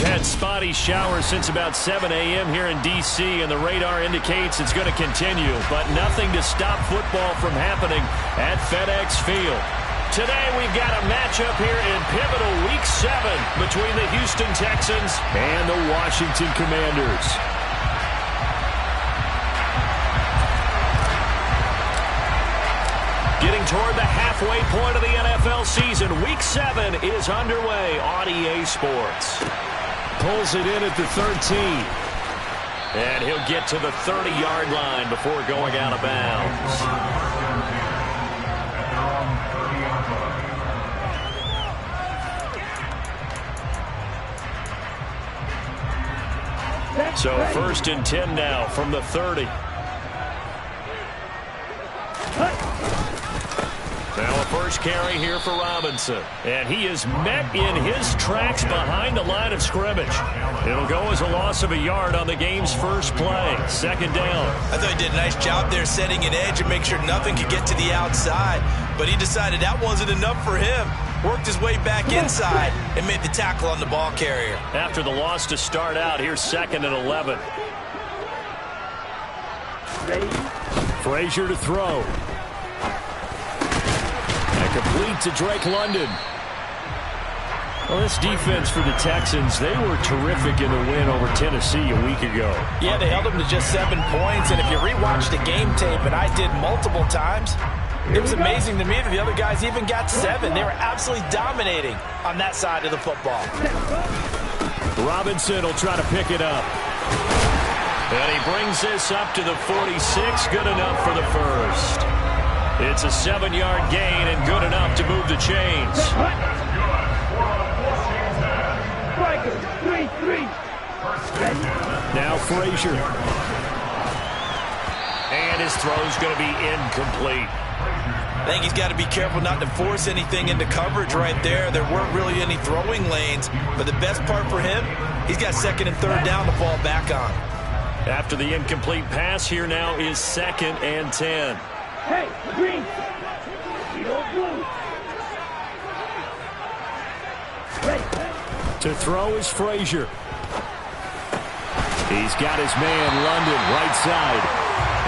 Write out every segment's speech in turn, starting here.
had spotty showers since about 7 a.m. here in D.C., and the radar indicates it's going to continue, but nothing to stop football from happening at FedEx Field. Today we've got a matchup here in pivotal Week 7 between the Houston Texans and the Washington Commanders. Getting toward the halfway point of the NFL season, Week 7 is underway on EA Sports. Pulls it in at the 13. And he'll get to the 30-yard line before going out of bounds. So 1st and 10 now from the 30. Now a first carry here for Robinson. And he is met in his tracks behind the line of scrimmage. It'll go as a loss of a yard on the game's first play. 2nd down. I thought he did a nice job there setting an edge and make sure nothing could get to the outside. But he decided that wasn't enough for him. Worked his way back inside and made the tackle on the ball carrier. After the loss to start out, here's 2nd and 11. Frazier to throw. Complete to Drake London. Well, this defense for the Texans, they were terrific in the win over Tennessee a week ago. Yeah, they held them to just 7 points, and if you rewatch the game tape, and I did multiple times, it was amazing to me that the other guys even got 7. They were absolutely dominating on that side of the football. Robinson will try to pick it up. And he brings this up to the 46. Good enough for the first. It's a 7-yard gain and good enough to move the chains. Now Frazier. And his throw's going to be incomplete. I think he's got to be careful not to force anything into coverage right there. There weren't really any throwing lanes. But the best part for him, he's got 2nd and 3rd down to fall back on. After the incomplete pass, here now is 2nd and 10. Hey, green. To throw is Frazier. He's got his man London right side.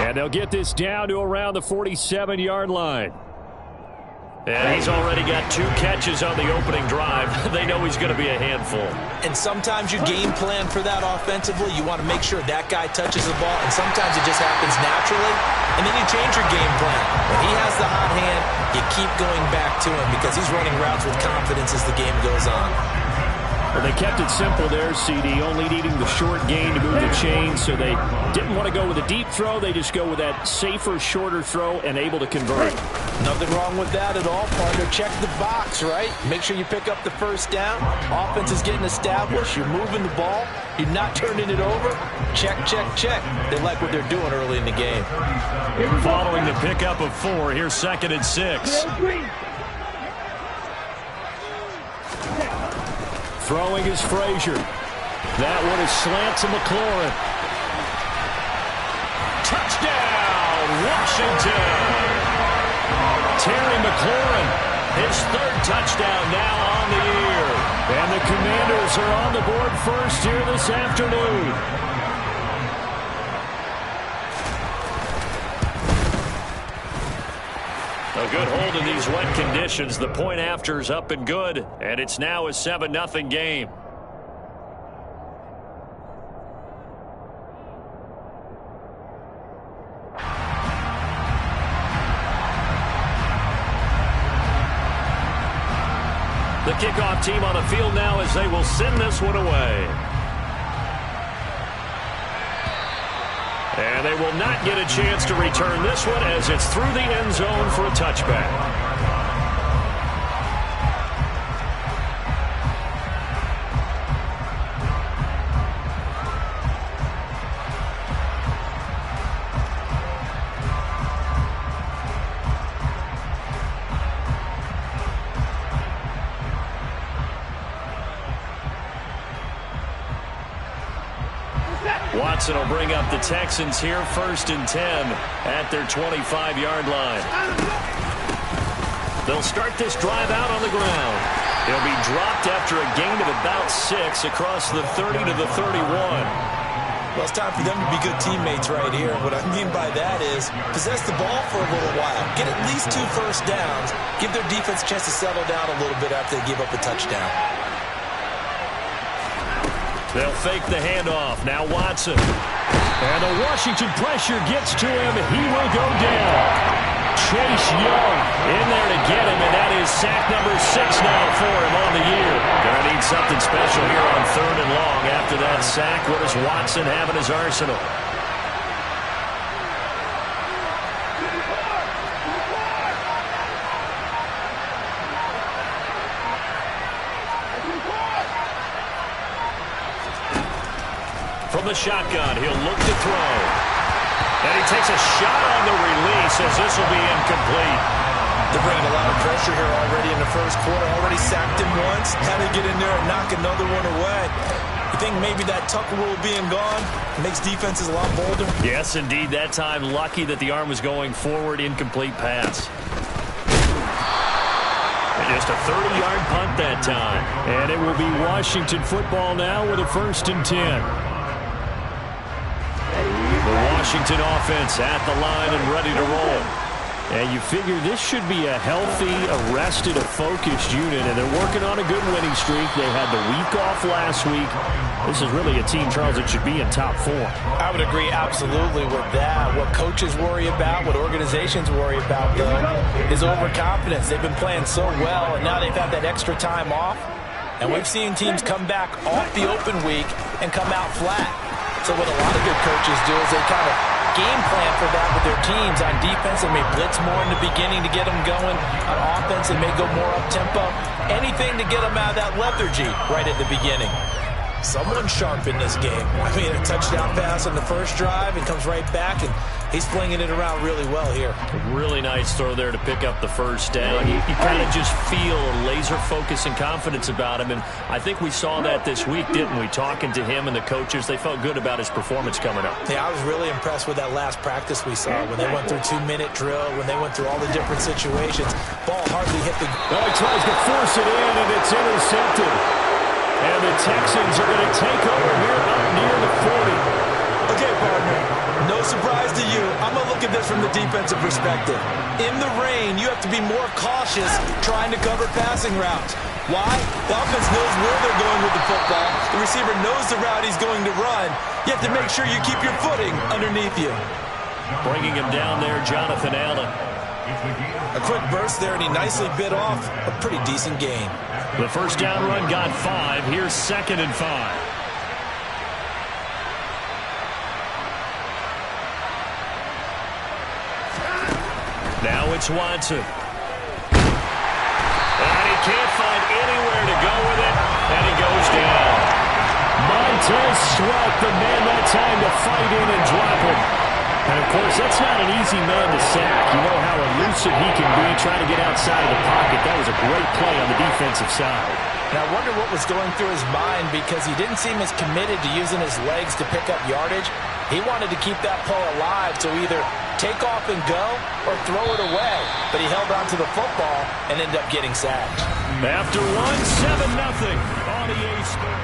And they'll get this down to around the 47-yard line. And he's already got 2 catches on the opening drive. They know he's going to be a handful. And sometimes you game plan for that offensively. You want to make sure that guy touches the ball, and sometimes it just happens naturally. And then you change your game plan. When he has the hot hand, you keep going back to him because he's running routes with confidence as the game goes on. Well, they kept it simple there, CD, only needing the short gain to move the chains, so they didn't want to go with a deep throw. They just go with that safer, shorter throw and able to convert. Nothing wrong with that at all, partner. Check the box, right? Make sure you pick up the first down. Offense is getting established. You're moving the ball. You're not turning it over. Check, check, check. They like what they're doing early in the game. Following the pickup of 4, here's 2nd and 6. Throwing is Frazier. That one is slant to McLaurin. Touchdown, Washington. Terry McLaurin, his 3rd touchdown now on the year. And the Commanders are on the board first here this afternoon. A good hold in these wet conditions. The point after is up and good, and it's now a 7-0 game. The kickoff team on the field now as they will send this one away. And they will not get a chance to return this one as it's through the end zone for a touchback. Watson will bring up the Texans here, 1st and 10 at their 25-yard line. They'll start this drive out on the ground. He'll be dropped after a gain of about 6 across the 30 to the 31. Well, it's time for them to be good teammates right here. What I mean by that is possess the ball for a little while. Get at least 2 first downs. Give their defense a chance to settle down a little bit after they give up a touchdown. They'll fake the handoff. Now Watson. And the Washington pressure gets to him. He will go down. Chase Young in there to get him, and that is sack number 6 now for him on the year. Going to need something special here on 3rd and long. After that sack, what does Watson have in his arsenal? From the shotgun, he'll look to throw. And he takes a shot on the release as this will be incomplete. They're bringing a lot of pressure here already in the first quarter. Already sacked him once. Had to get in there and knock another one away. You think maybe that tuck rule being gone makes defenses a lot bolder? Yes, indeed. That time, lucky that the arm was going forward. Incomplete pass. And just a 30-yard punt that time. And it will be Washington football now with a 1st and 10. The Washington offense at the line and ready to roll. And you figure this should be a healthy, arrested, a focused unit, and they're working on a good winning streak. They had the week off last week. This is really a team, Charles, that should be in top 4. I would agree absolutely with that. What coaches worry about, what organizations worry about, though, is overconfidence. They've been playing so well, and now they've had that extra time off. And we've seen teams come back off the open week and come out flat. So what a lot of good coaches do is they kind of game plan for that with their teams. On defense, they may blitz more in the beginning to get them going. On offense, they may go more up-tempo. Anything to get them out of that lethargy right at the beginning. Someone sharp in this game. I mean, a touchdown pass on the first drive and comes right back, and he's flinging it around really well here. Really nice throw there to pick up the first down. You kind of just feel a laser focus and confidence about him, and I think we saw that this week, didn't we? Talking to him and the coaches, they felt good about his performance coming up. Yeah, I was really impressed with that last practice we saw when they went through 2-minute drill, when they went through all the different situations. Ball hardly hit the... Well, he tries to force it in, and it's intercepted. And the Texans are going to take over here up near the 40. Okay, partner, no surprise to you. I'm going to look at this from the defensive perspective. In the rain, you have to be more cautious trying to cover passing routes. Why? The offense knows where they're going with the football. The receiver knows the route he's going to run. You have to make sure you keep your footing underneath you. Bringing him down there, Jonathan Allen. A quick burst there, and he nicely bit off a pretty decent gain. The first down run got 5. Here's 2nd and 5. Now it's Watson. And he can't find anywhere to go with it, and he goes down. Montez Sweat, the man that time to fight in and drop him. And, of course, that's not an easy man to sack. You know how elusive he can be trying to get outside of the pocket. That was a great play on the defensive side. And I wonder what was going through his mind, because he didn't seem as committed to using his legs to pick up yardage. He wanted to keep that play alive, so either take off and go or throw it away. But he held on to the football and ended up getting sacked. After 7-0 on the A score.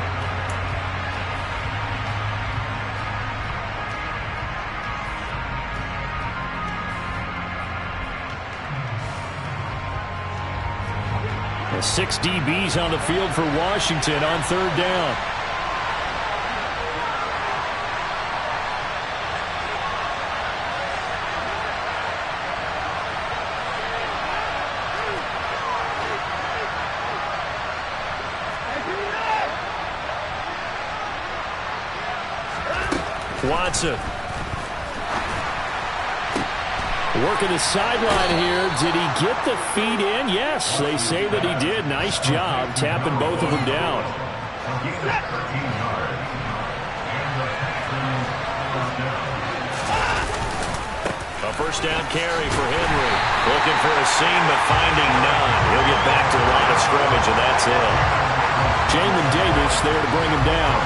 The 6 DBs on the field for Washington on 3rd down. Watson. Working the sideline here. Did he get the feet in? Yes, they say that he did. Nice job tapping both of them down. A first down carry for Henry. Looking for a seam, but finding none. He'll get back to the line of scrimmage, and that's it. Jamin Davis there to bring him down.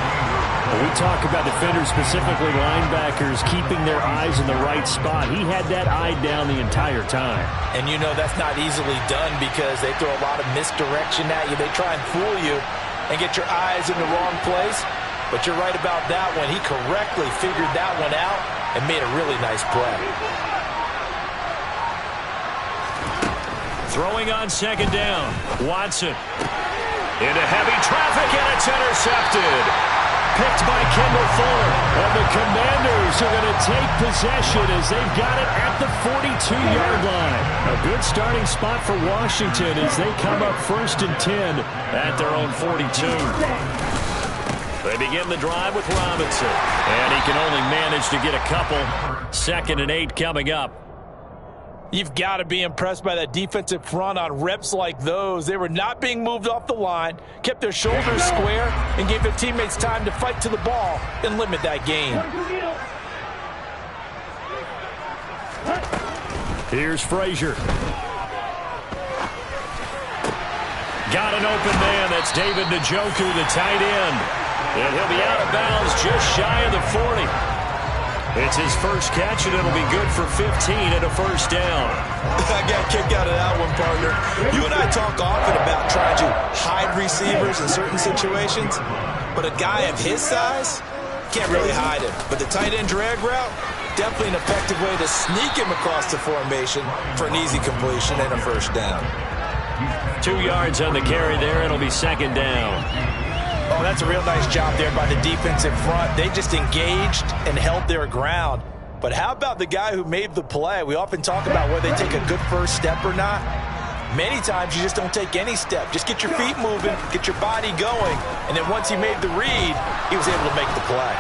When we talk about defenders, specifically linebackers, keeping their eyes in the right spot, he had that eye down the entire time. And you know that's not easily done because they throw a lot of misdirection at you. They try and fool you and get your eyes in the wrong place. But you're right about that one. He correctly figured that one out and made a really nice play. Throwing on second down. Watson into heavy traffic, and it's intercepted. Picked by Kendall Fuller. And the Commanders are going to take possession as they've got it at the 42-yard line. A good starting spot for Washington as they come up 1st and 10 at their own 42. They begin the drive with Robinson. And he can only manage to get a couple. 2nd and 8 coming up. You've got to be impressed by that defensive front on reps like those. They were not being moved off the line, kept their shoulders square, and gave their teammates time to fight to the ball and limit that gain. Here's Frazier. Got an open man. That's David Njoku, the tight end. And he'll be out of bounds just shy of the 40. It's his first catch, and it'll be good for 15 and a first down. I got kicked out of that one, partner. You and I talk often about trying to hide receivers in certain situations, but a guy of his size can't really hide him. But the tight end drag route, definitely an effective way to sneak him across the formation for an easy completion and a first down. 2 yards on the carry there. It'll be 2nd down. Oh, that's a real nice job there by the defensive front. They just engaged and held their ground. But how about the guy who made the play? We often talk about whether they take a good first step or not. Many times you just don't take any step. Just get your feet moving, get your body going, and then once he made the read, he was able to make the play.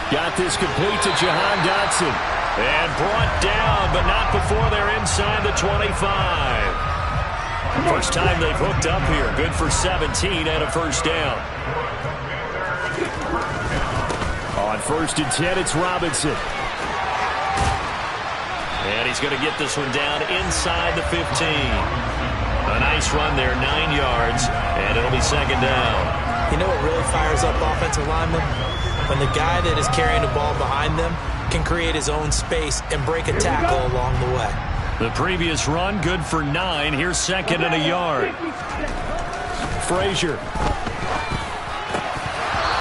Got this complete to Jahan Dotson. And brought down, but not before they're inside the 25. First time they've hooked up here. Good for 17 and a first down. On 1st and 10, it's Robinson. And he's going to get this one down inside the 15. A nice run there, 9 yards, and it'll be 2nd down. You know what really fires up offensive linemen? When the guy that is carrying the ball behind them can create his own space and break a tackle along the way. The previous run, good for 9. Here's 2nd and a yard. Frazier.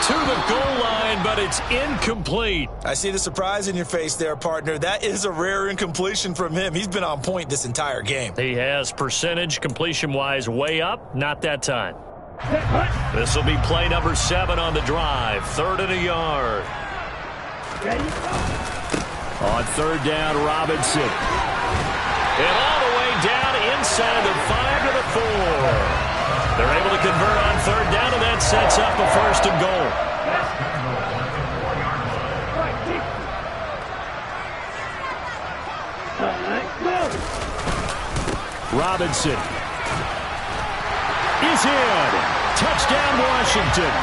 To the goal line, but it's incomplete. I see the surprise in your face there, partner. That is a rare incompletion from him. He's been on point this entire game. He has percentage completion-wise way up. Not that time. This will be play number 7 on the drive. 3rd and a yard. On 3rd down, Robinson. And all the way down inside the 5 to the 4. They're able to convert on 3rd down, and that sets up a 1st and goal. Robinson is in. Touchdown, Washington.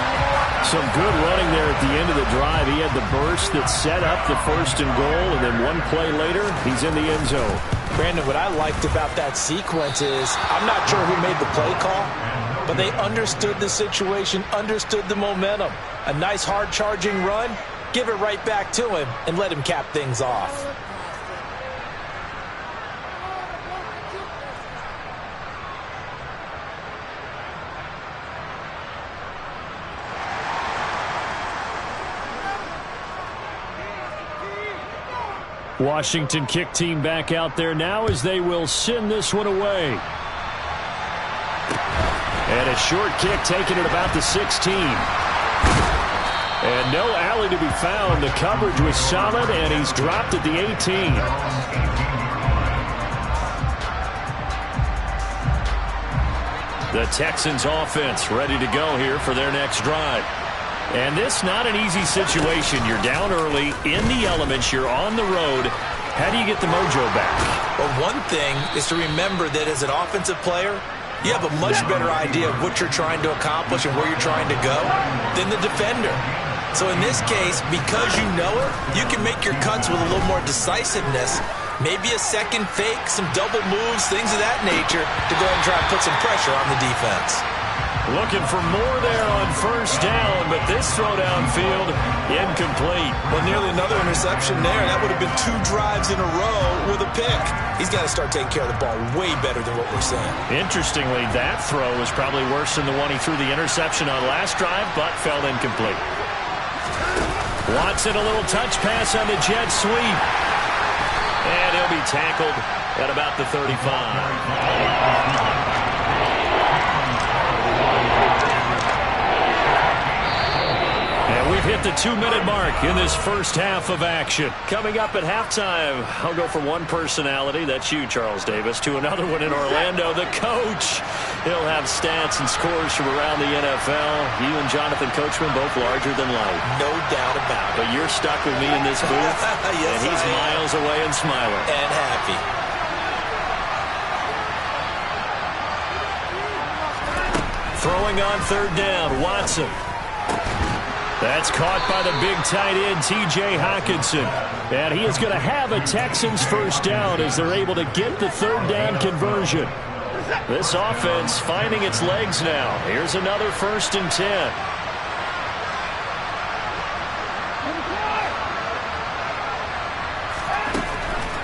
Some good running there at the end of the drive. He had the burst that set up the 1st and goal, and then one play later, he's in the end zone. Brandon, what I liked about that sequence is I'm not sure who made the play call, but they understood the situation, understood the momentum. A nice hard-charging run, give it right back to him, and let him cap things off. Washington kick team back out there now as they will send this one away. And a short kick taken at about the 16. And no alley to be found. The coverage was solid, and he's dropped at the 18. The Texans offense ready to go here for their next drive. And this not an easy situation. You're down early, in the elements, you're on the road. How do you get the mojo back? Well, one thing is to remember that as an offensive player, you have a much better idea of what you're trying to accomplish and where you're trying to go than the defender. So in this case, because you know it, you can make your cuts with a little more decisiveness. Maybe a second fake, some double moves, things of that nature to go ahead and try and put some pressure on the defense. Looking for more there on first down, but this throw downfield, incomplete. Well, nearly another interception there. That would have been 2 drives in a row with a pick. He's got to start taking care of the ball way better than what we're seeing. Interestingly, that throw was probably worse than the one he threw the interception on last drive, but fell incomplete. Watson, a little touch pass on the jet sweep. And he'll be tackled at about the 35. We've hit the 2-minute mark in this first half of action. Coming up at halftime, I'll go from one personality, that's you, Charles Davis, to another one in Orlando, the coach. He'll have stats and scores from around the NFL. You and Jonathan Coachman both larger than life. No doubt about it. But you're stuck with me in this booth, yes, and he's miles away and smiling. And happy. Throwing on third down, Watson. That's caught by the big tight end, T.J. Hockenson. And he is going to have a Texans first down as they're able to get the third down conversion. This offense finding its legs now. Here's another 1st and 10.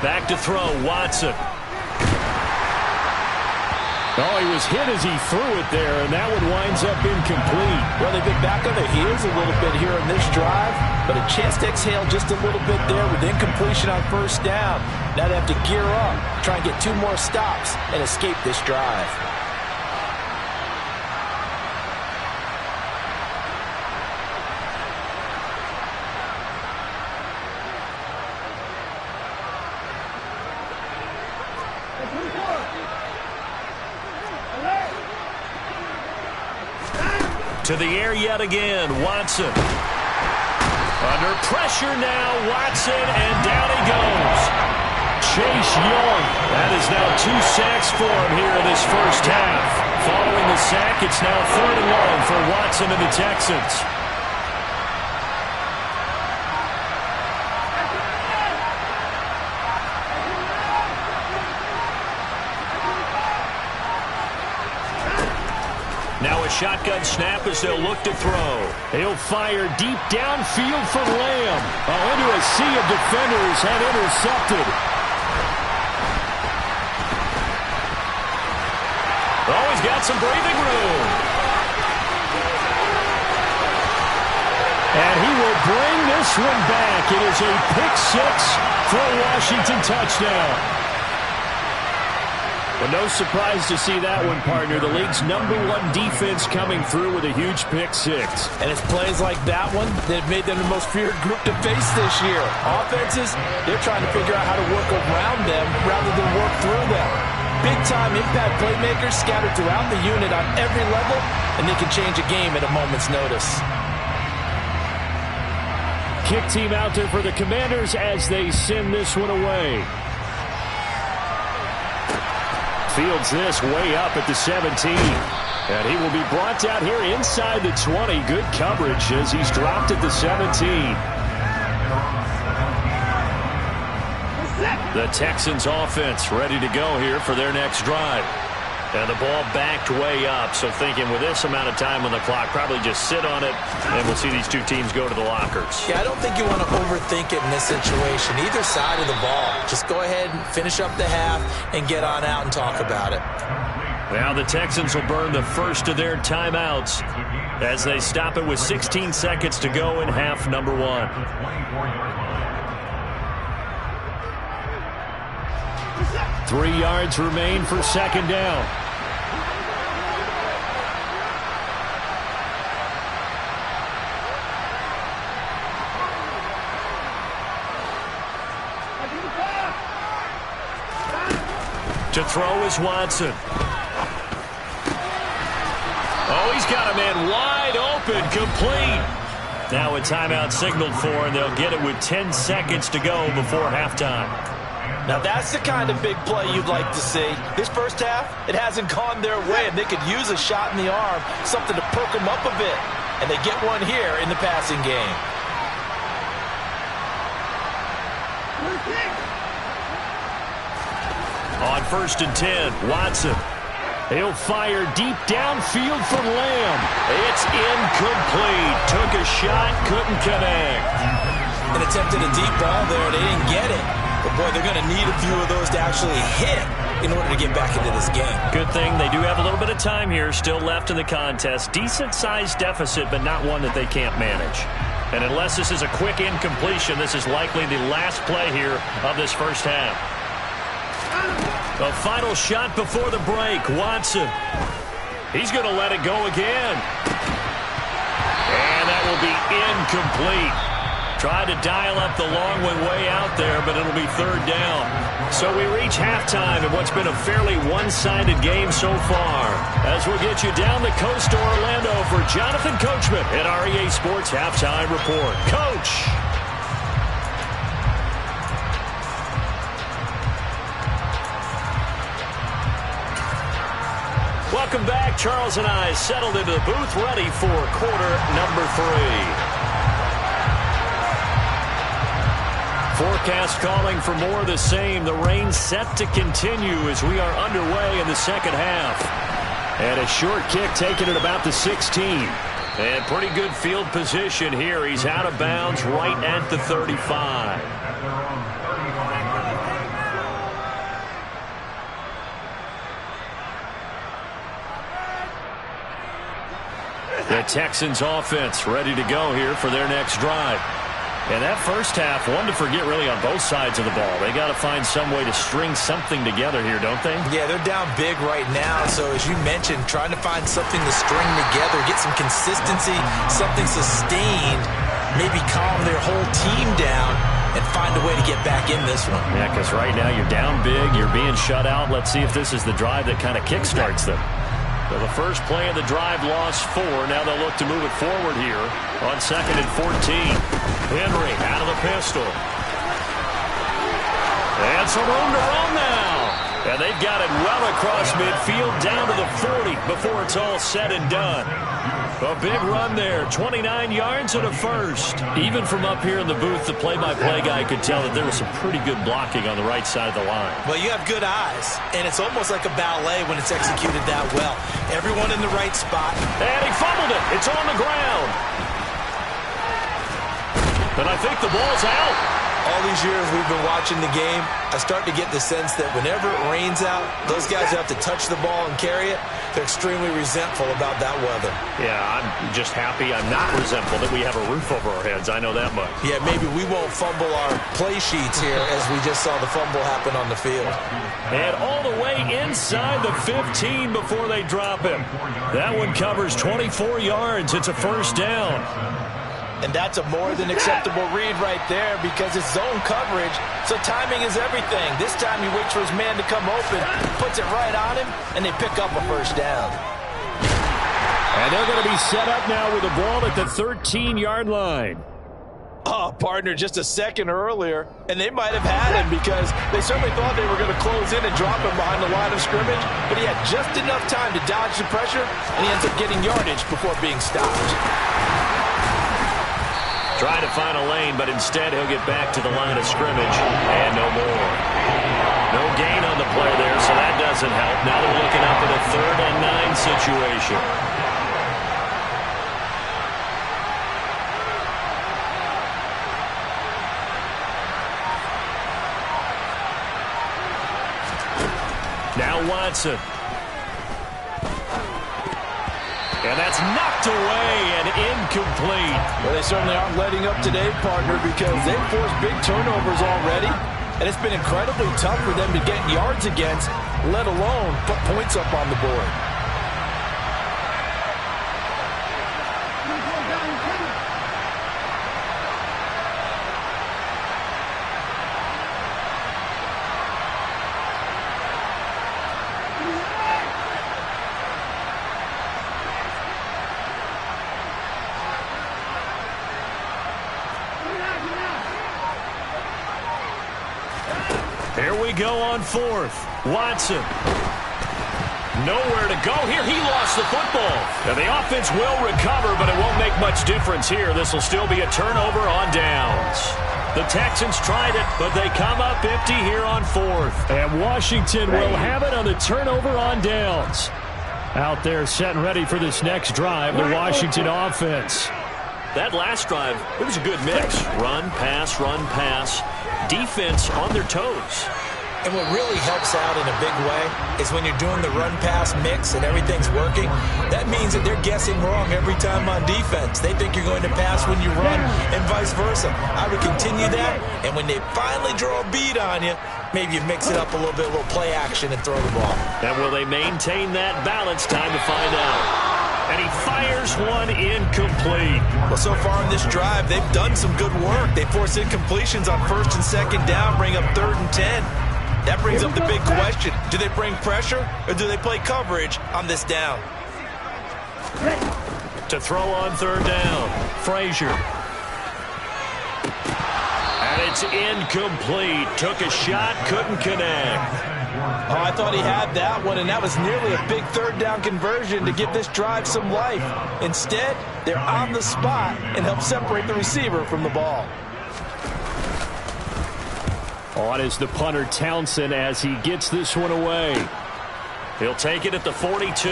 Back to throw, Watson. Oh, he was hit as he threw it there, and that one winds up incomplete. Well, they've been back on their heels a little bit here in this drive, but a chance to exhale just a little bit there with incompletion on first down. Now they have to gear up, try and get 2 more stops, and escape this drive. To the air yet again, Watson. Under pressure now, Watson, and down he goes. Chase Young. That is now 2 sacks for him here in this first half. Following the sack, it's now 3rd and long for Watson and the Texans. Now a shotgun snap as they'll look to throw. He'll fire deep downfield for Lamb. Oh, into a sea of defenders and intercepted. Oh, he's got some breathing room. And he will bring this one back. It is a pick 6 for a Washington touchdown. Well, no surprise to see that one, partner. The league's #1 defense coming through with a huge pick 6. And it's plays like that one that made them the most feared group to face this year. Offenses, they're trying to figure out how to work around them rather than work through them. Big-time impact playmakers scattered throughout the unit on every level, and they can change a game at a moment's notice. Kick team out there for the Commanders as they send this one away. Fields this way up at the 17. And he will be brought down here inside the 20. Good coverage as he's dropped at the 17. The Texans offense ready to go here for their next drive. And the ball backed way up. So thinking with this amount of time on the clock, probably just sit on it, and we'll see these two teams go to the lockers. Yeah, I don't think you want to overthink it in this situation. Either side of the ball. Just go ahead and finish up the half and get on out and talk about it. Now the Texans will burn the first of their timeouts as they stop it with 16 seconds to go in half number 1. Three yards remain for second down. To throw is Watson. Oh, he's got a man wide open, complete. Now a timeout signaled for, and they'll get it with 10 seconds to go before halftime. Now that's the kind of big play you'd like to see. This first half, it hasn't gone their way, and they could use a shot in the arm, something to perk them up a bit. And they get one here in the passing game. On 1st and 10, Watson. He'll fire deep downfield from Lamb. It's incomplete. Took a shot, couldn't connect. And attempted a deep ball there. They didn't get it. But, boy, they're going to need a few of those to actually hit in order to get back into this game. Good thing they do have a little bit of time here still left in the contest. Decent-sized deficit, but not one that they can't manage. And unless this is a quick incompletion, this is likely the last play here of this first half. The final shot before the break. Watson. He's going to let it go again. And that will be incomplete. Tried to dial up the long one way out there, but it'll be third down. So we reach halftime in what's been a fairly one-sided game so far. As we'll get you down the coast to Orlando for Jonathan Coachman at REA Sports Halftime Report. Coach! Welcome back. Charles and I settled into the booth ready for quarter number 3. Forecast calling for more of the same. The rain set to continue as we are underway in the second half. And a short kick taken at about the 16. And pretty good field position here. He's out of bounds right at the 35. The Texans offense ready to go here for their next drive. And that first half, one to forget really on both sides of the ball. They got to find some way to string something together here, don't they? Yeah, they're down big right now. So as you mentioned, trying to find something to string together, get some consistency, something sustained, maybe calm their whole team down and find a way to get back in this one. Yeah, because right now you're down big, you're being shut out. Let's see if this is the drive that kind of kickstarts them. So the first play of the drive lost 4. Now they'll look to move it forward here on 2nd and 14. Henry out of the pistol. And some room to run now. And they've got it well across midfield down to the 40 before it's all said and done. A big run there, 29 yards and a first. Even from up here in the booth, the play-by-play guy could tell that there was some pretty good blocking on the right side of the line. Well, you have good eyes, and it's almost like a ballet when it's executed that well. Everyone in the right spot. And he fumbled it. It's on the ground. And I think the ball's out. All these years we've been watching the game, I start to get the sense that whenever it rains out, those guys who have to touch the ball and carry it, they're extremely resentful about that weather. Yeah, I'm just happy I'm not resentful that we have a roof over our heads. I know that much. Yeah, maybe we won't fumble our play sheets here as we just saw the fumble happen on the field. And all the way inside the 15 before they drop him. That one covers 24 yards. It's a first down. And that's a more than acceptable read right there because it's zone coverage, so timing is everything. This time he waits for his man to come open, puts it right on him, and they pick up a first down. And they're going to be set up now with the ball at the 13-yard line. Oh, partner, just a second earlier, and they might have had him because they certainly thought they were going to close in and drop him behind the line of scrimmage, but he had just enough time to dodge the pressure, and he ends up getting yardage before being stopped. Trying to find a lane, but instead he'll get back to the line of scrimmage, and no more. No gain on the play there, so that doesn't help. Now they're looking up at a 3rd and 9 situation. Now Watson. And that's knocked away and incomplete. Well, they certainly aren't letting up today, partner, because they've forced big turnovers already. And it's been incredibly tough for them to get yards against, let alone put points up on the board. Here we go on 4th. Watson. Nowhere to go here. He lost the football. And the offense will recover, but it won't make much difference here. This will still be a turnover on downs. The Texans tried it, but they come up empty here on 4th. And Washington will have it on the turnover on downs. Out there set and ready for this next drive, the Washington offense. That last drive, it was a good mix. Run, pass, defense on their toes. And what really helps out in a big way is when you're doing the run-pass mix and everything's working, that means that they're guessing wrong every time on defense. They think you're going to pass when you run and vice versa. I would continue that, and when they finally draw a bead on you, maybe you mix it up a little bit, a little play action and throw the ball. And will they maintain that balance? Time to find out. And he fires one incomplete. Well, so far in this drive, they've done some good work. They force incompletions on 1st and 2nd down, bring up 3rd and 10. That brings up the big question. Do they bring pressure or do they play coverage on this down? To throw on 3rd down, Frazier. And it's incomplete. Took a shot, couldn't connect. Oh, I thought he had that one, and that was nearly a big 3rd down conversion to give this drive some life. Instead, they're on the spot and help separate the receiver from the ball. On is the punter Townsend as he gets this one away. He'll take it at the 42.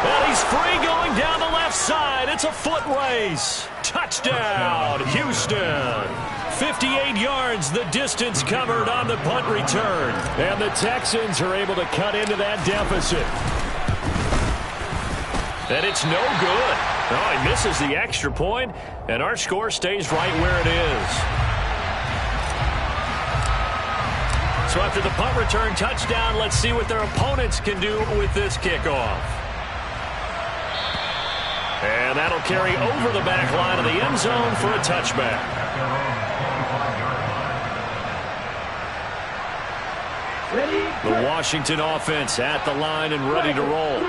Well, he's free going down the left side. It's a foot race. Touchdown, Houston. 58 yards, the distance covered on the punt return. And the Texans are able to cut into that deficit. And it's no good. Oh, he misses the extra point, and our score stays right where it is. So after the punt return touchdown, let's see what their opponents can do with this kickoff. And that'll carry over the back line of the end zone for a touchback. The Washington offense at the line and ready to roll.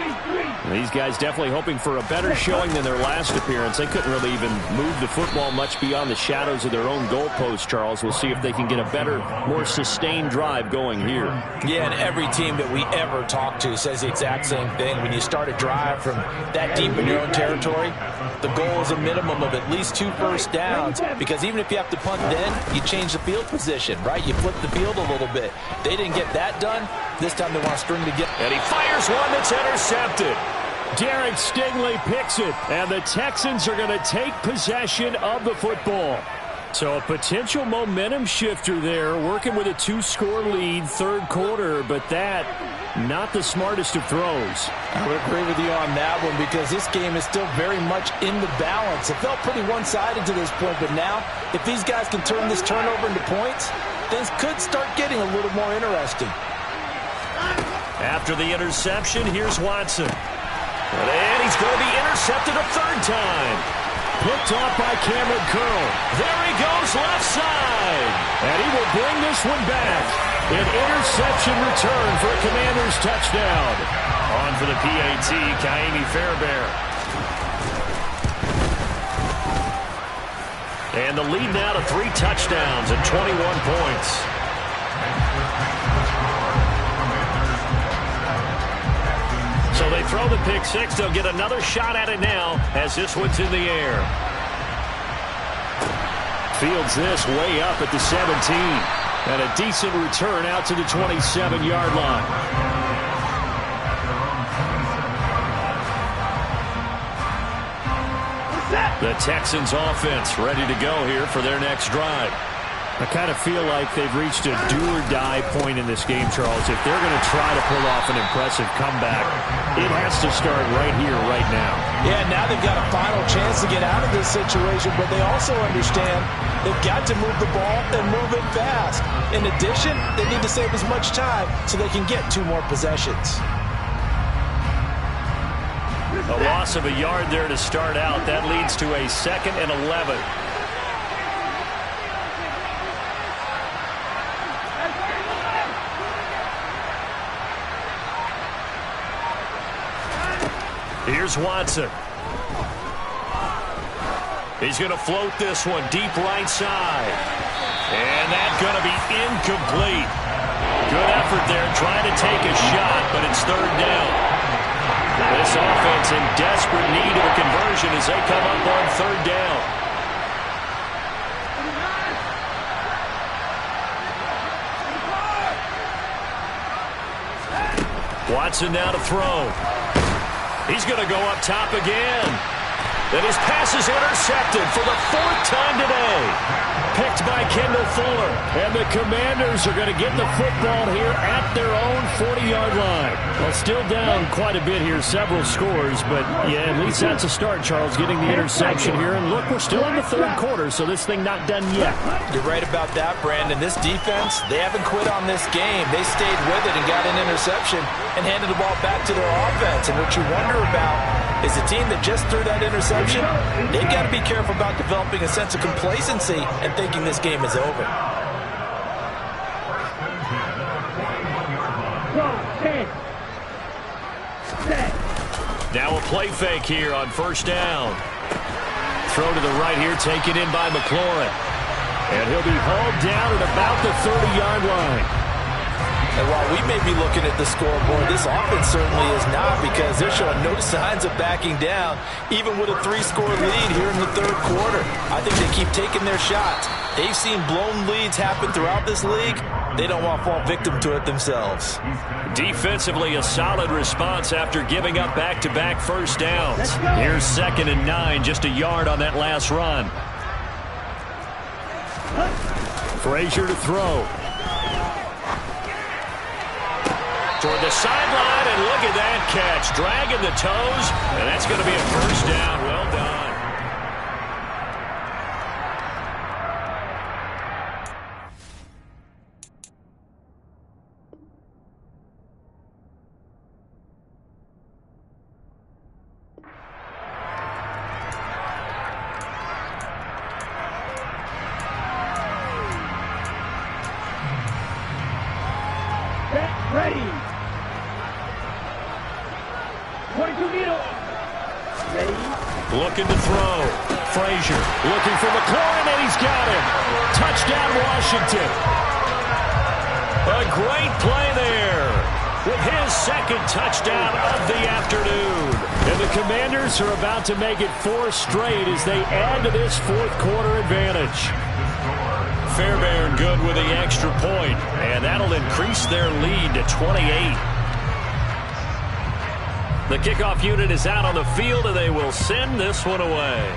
These guys definitely hoping for a better showing than their last appearance. They couldn't really even move the football much beyond the shadows of their own goalpost, Charles. We'll see if they can get a better, more sustained drive going here. Yeah, and every team that we ever talk to says the exact same thing. When you start a drive from that deep in your own territory, the goal is a minimum of at least 2 first downs, because even if you have to punt then, you change the field position, right? You flip the field a little bit. They didn't get that done. This time they want to string together. And he fires one that's intercepted. Derek Stingley picks it, and the Texans are going to take possession of the football. So a potential momentum shifter there, working with a 2-score lead, 3rd quarter, but that, not the smartest of throws. I would agree with you on that one, because this game is still very much in the balance. It felt pretty one-sided to this point, but now, if these guys can turn this turnover into points, things could start getting a little more interesting. After the interception, here's Watson. And he's going to be intercepted a 3rd time. Picked off by Cameron Curl. There he goes, left side. And he will bring this one back. An interception return for a Commanders touchdown. On for the PAT, Kaimi Fairbairn. And the lead now to 3 touchdowns and 21 points. So they throw the pick 6. They'll get another shot at it now as this one's in the air. Fields this way up at the 17. And a decent return out to the 27-yard line. The Texans offense ready to go here for their next drive. I kind of feel like they've reached a do-or-die point in this game, Charles. If they're going to try to pull off an impressive comeback, it has to start right here, right now. Yeah, now they've got a final chance to get out of this situation, but they also understand they've got to move the ball and move it fast. In addition, they need to save as much time so they can get 2 more possessions. A loss of a yard there to start out. That leads to a 2nd and 11. Here's Watson. He's going to float this one deep right side. And that's going to be incomplete. Good effort there trying to take a shot, but it's 3rd down. This offense in desperate need of a conversion as they come up on 3rd down. Watson now to throw. He's going to go up top again. And his pass is intercepted for the 4th time today. Picked by Kendall Fuller. And the Commanders are going to get the football here at their own 40-yard line. Well, still down quite a bit here, several scores. But, yeah, at least that's a start, Charles, getting the interception here. And, look, we're still in the 3rd quarter, so this thing not done yet. You're right about that, Brandon. This defense, they haven't quit on this game. They stayed with it and got an interception and handed the ball back to their offense. And what you wonder about is the team that just threw that interception, they've got to be careful about developing a sense of complacency and thinking this game is over. Now a play fake here on 1st down. Throw to the right here, taken in by McLaurin. And he'll be hauled down at about the 30-yard line. And while we may be looking at the scoreboard, this offense certainly is not, because they're showing no signs of backing down, even with a 3-score lead here in the 3rd quarter. I think they keep taking their shots. They've seen blown leads happen throughout this league. They don't want to fall victim to it themselves. Defensively, a solid response after giving up back-to-back 1st downs. Here's 2nd and 9, just a yard on that last run. Frazier to throw. Toward the sideline, and look at that catch. Dragging the toes, and that's going to be a 1st down. Well done. Ready. 22 meters. Ready. Looking to throw. Frazier looking for McLaurin, and he's got him. Touchdown, Washington. A great play there with his 2nd touchdown of the afternoon. And the Commanders are about to make it 4 straight as they add to this 4th quarter advantage. Fairbairn good with the extra point, and that'll increase their lead to 28. The kickoff unit is out on the field, and they will send this one away.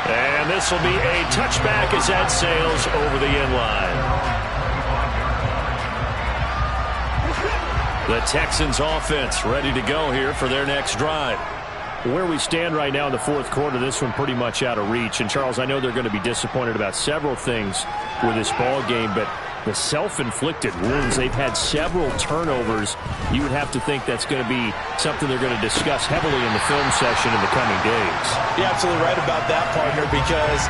And this will be a touchback as that sails over the end line. The Texans offense ready to go here for their next drive. Where we stand right now in the 4th quarter, this one pretty much out of reach. And, Charles, I know they're going to be disappointed about several things with this ball game, but the self-inflicted wounds, they've had several turnovers. You would have to think that's going to be something they're going to discuss heavily in the film session in the coming days. You're absolutely right about that, partner, because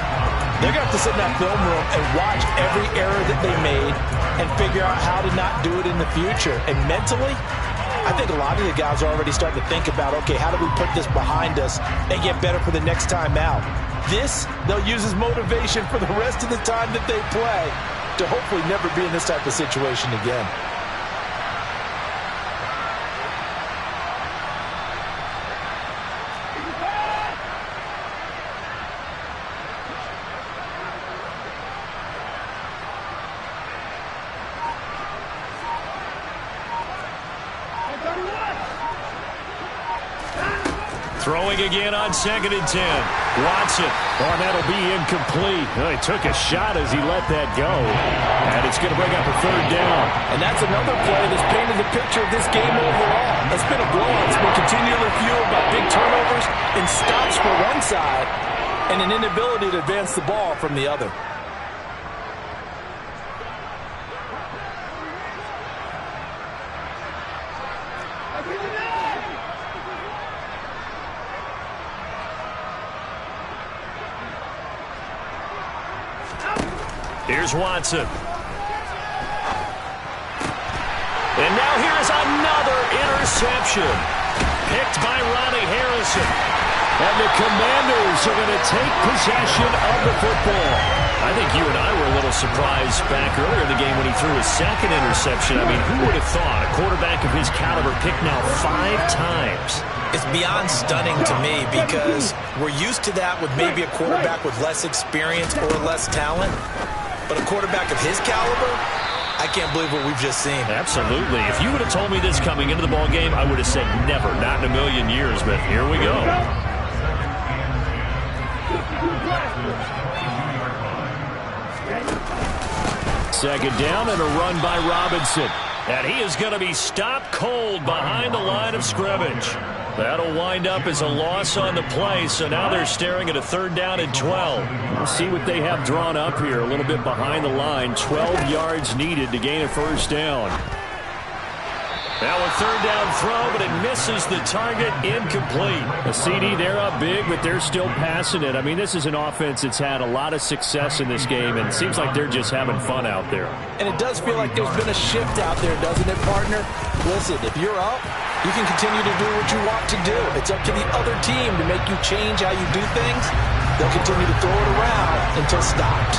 they're going to have to sit in that film room and watch every error that they made and figure out how to not do it in the future. And mentally, I think a lot of the guys are already starting to think about, okay, how do we put this behind us and get better for the next time out? This, they'll use as motivation for the rest of the time that they play to hopefully never be in this type of situation again. Throwing again on 2nd and 10. Watson. Oh, that'll be incomplete. Oh, he took a shot as he let that go. And it's going to bring up a 3rd down. And that's another play that's painted the picture of this game overall. It's been a blowout. It's been continually fueled by big turnovers and stops for one side and an inability to advance the ball from the other. Here's Watson. And now here is another interception. Picked by Ronnie Harrison. And the Commanders are going to take possession of the football. I think you and I were a little surprised back earlier in the game when he threw his 2nd interception. I mean, who would have thought a quarterback of his caliber picked now 5 times? It's beyond stunning to me because we're used to that with maybe a quarterback with less experience or less talent. But a quarterback of his caliber, I can't believe what we've just seen. Absolutely. If you would have told me this coming into the ball game, I would have said never, not in a million years, but here we go. Second down and a run by Robinson. And he is going to be stopped cold behind the line of scrimmage. That'll wind up as a loss on the play, so now they're staring at a 3rd down and 12. We'll see what they have drawn up here, a little bit behind the line. 12 yards needed to gain a 1st down. Now a 3rd down throw, but it misses the target, incomplete. A CD, they're up big, but they're still passing it. I mean, this is an offense that's had a lot of success in this game, and it seems like they're just having fun out there. And it does feel like there's been a shift out there, doesn't it, partner? Listen, if you're up, you can continue to do what you want to do. It's up to the other team to make you change how you do things. They'll continue to throw it around until stopped.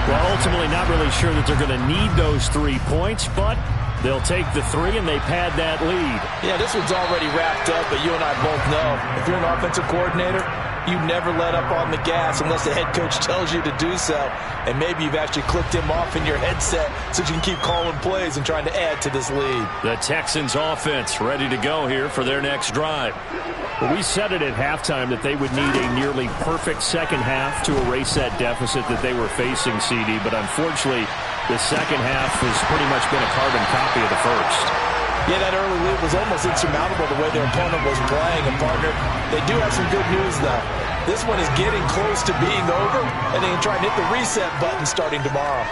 Well, ultimately, not really sure that they're going to need those 3 points, but they'll take the 3 and they pad that lead. Yeah, this one's already wrapped up, but you and I both know if you're an offensive coordinator, you never let up on the gas unless the head coach tells you to do so. And maybe you've actually clicked him off in your headset so you can keep calling plays and trying to add to this lead. The Texans offense ready to go here for their next drive. Well, we said it at halftime that they would need a nearly perfect second half to erase that deficit that they were facing, CD. But unfortunately, the second half has pretty much been a carbon copy of the first. Yeah, that early lead was almost insurmountable the way their opponent was playing. And, partner, they do have some good news, though. This one is getting close to being over, and they can try and hit the reset button starting tomorrow.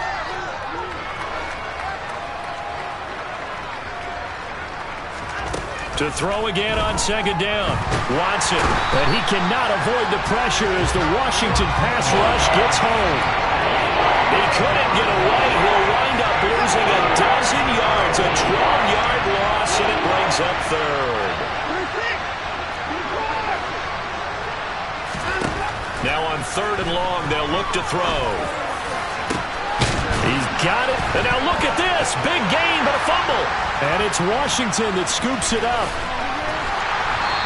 To throw again on 2nd down. Watson, and he cannot avoid the pressure as the Washington pass rush gets home. He couldn't get away. He'll wind up losing a dozen yards, a 12-yard loss, and it brings up 3rd. Now on 3rd and long, they'll look to throw. He's got it. And now look at this. Big gain, but a fumble. And it's Washington that scoops it up.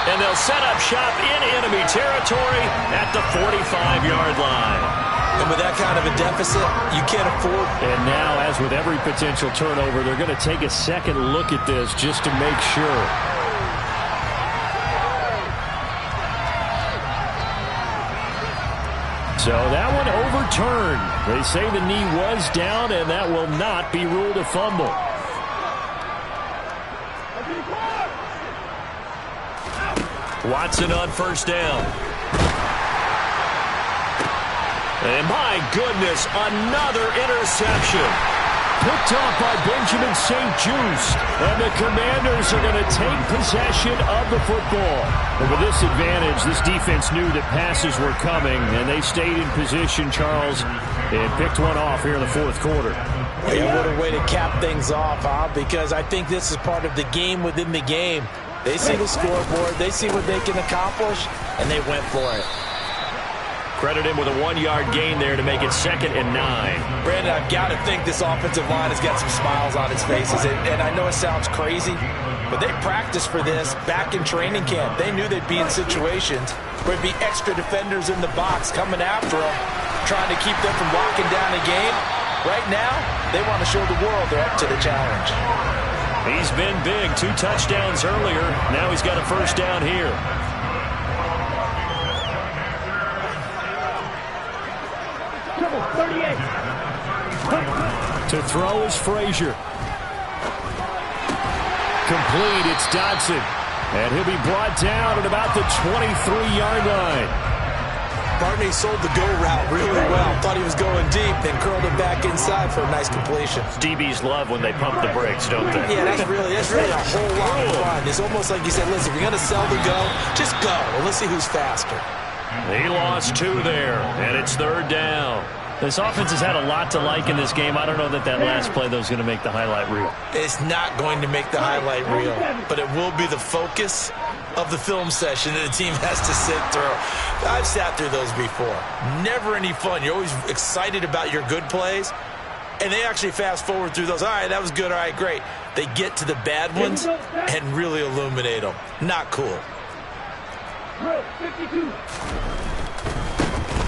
And they'll set up shop in enemy territory at the 45-yard line. And with that kind of a deficit, you can't afford. And now, as with every potential turnover, they're going to take a second look at this just to make sure. So that one overturned. They say the knee was down, and that will not be ruled a fumble. Watson on 1st down. And my goodness, another interception. Picked off by Benjamin St. Juste. And the Commanders are going to take possession of the football. And with this advantage, this defense knew that passes were coming, and they stayed in position, Charles, and picked one off here in the 4th quarter. Yeah, what a way to cap things off, huh? Because I think this is part of the game within the game. They see the scoreboard, they see what they can accomplish, and they went for it. Credit him with a 1-yard gain there to make it 2nd and 9. Brandon, I've got to think this offensive line has got some smiles on its faces. And I know it sounds crazy, but they practiced for this back in training camp. They knew they'd be in situations where there'd be extra defenders in the box coming after them, trying to keep them from locking down a game. Right now, they want to show the world they're up to the challenge. He's been big. 2 touchdowns earlier. Now he's got a 1st down here. To throw is Frazier. Complete, it's Dodson. And he'll be brought down at about the 23-yard line. Barney sold the go route really well. Thought he was going deep, then curled it back inside for a nice completion. DBs love when they pump the brakes, don't they? Yeah, that's really a whole lot of fun. It's almost like you said, listen, we're going to sell the go. Just go. Well, let's see who's faster. He lost 2 there, and it's 3rd down. This offense has had a lot to like in this game. I don't know that last play, though, is going to make the highlight reel. It's not going to make the highlight reel, but it will be the focus of the film session that the team has to sit through. I've sat through those before. Never any fun. You're always excited about your good plays, and they actually fast forward through those. All right, that was good. All right, great. They get to the bad ones and really illuminate them. Not cool.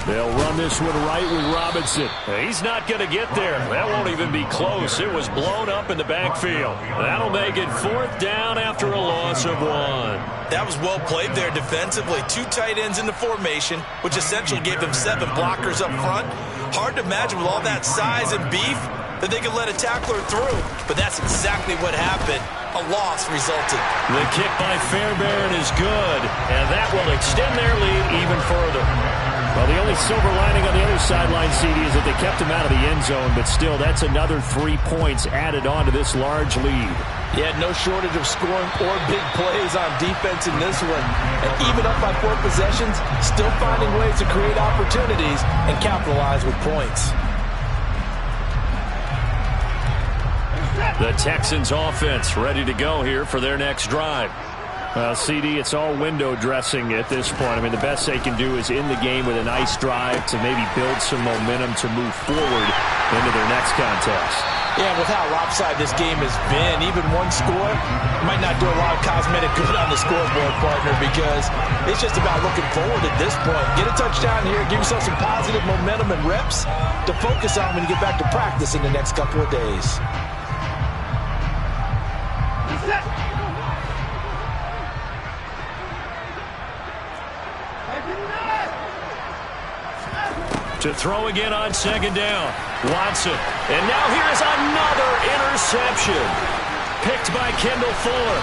They'll run this one right with Robinson. He's not going to get there. That won't even be close. It was blown up in the backfield. That'll make it 4th down after a loss of 1. That was well played there defensively. 2 tight ends in the formation, which essentially gave them 7 blockers up front. Hard to imagine with all that size and beef that they could let a tackler through. But that's exactly what happened. A loss resulted. The kick by Fairbairn is good, and that will extend their lead even further. Well, the only silver lining on the other sideline, CD, is that they kept him out of the end zone, but still, that's another 3 points added on to this large lead. Yeah, no shortage of scoring or big plays on defense in this one. And even up by 4 possessions, still finding ways to create opportunities and capitalize with points. The Texans offense ready to go here for their next drive. CD, it's all window dressing at this point. I mean, the best they can do is in the game with a nice drive to maybe build some momentum to move forward into their next contest. Yeah, with how lopsided this game has been, even one score might not do a lot of cosmetic good on the scoreboard, partner, because it's just about looking forward at this point. Get a touchdown here, give yourself some positive momentum and reps to focus on when you get back to practice in the next couple of days. To throw again on 2nd down. Watson. And now here's another interception. Picked by Kendall Fuller.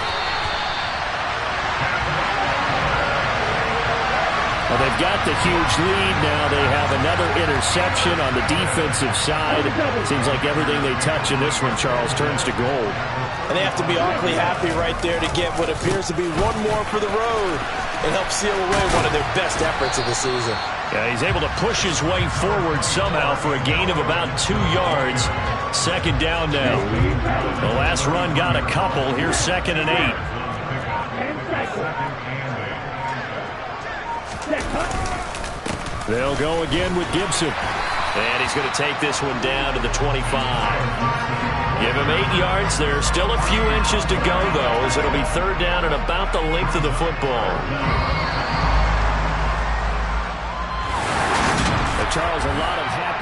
Well, they've got the huge lead now. They have another interception on the defensive side. Seems like everything they touch in this one, Charles, turns to gold. And they have to be awfully happy right there to get what appears to be one more for the road and help seal away one of their best efforts of the season. Yeah, he's able to push his way forward somehow for a gain of about 2 yards. 2nd down now. The last run got a couple. Here's 2nd and 8. They'll go again with Gibson. And he's going to take this one down to the 25. Give him 8 yards. There's still a few inches to go, though, as it'll be 3rd down and about the length of the football. Charles, a lot of happy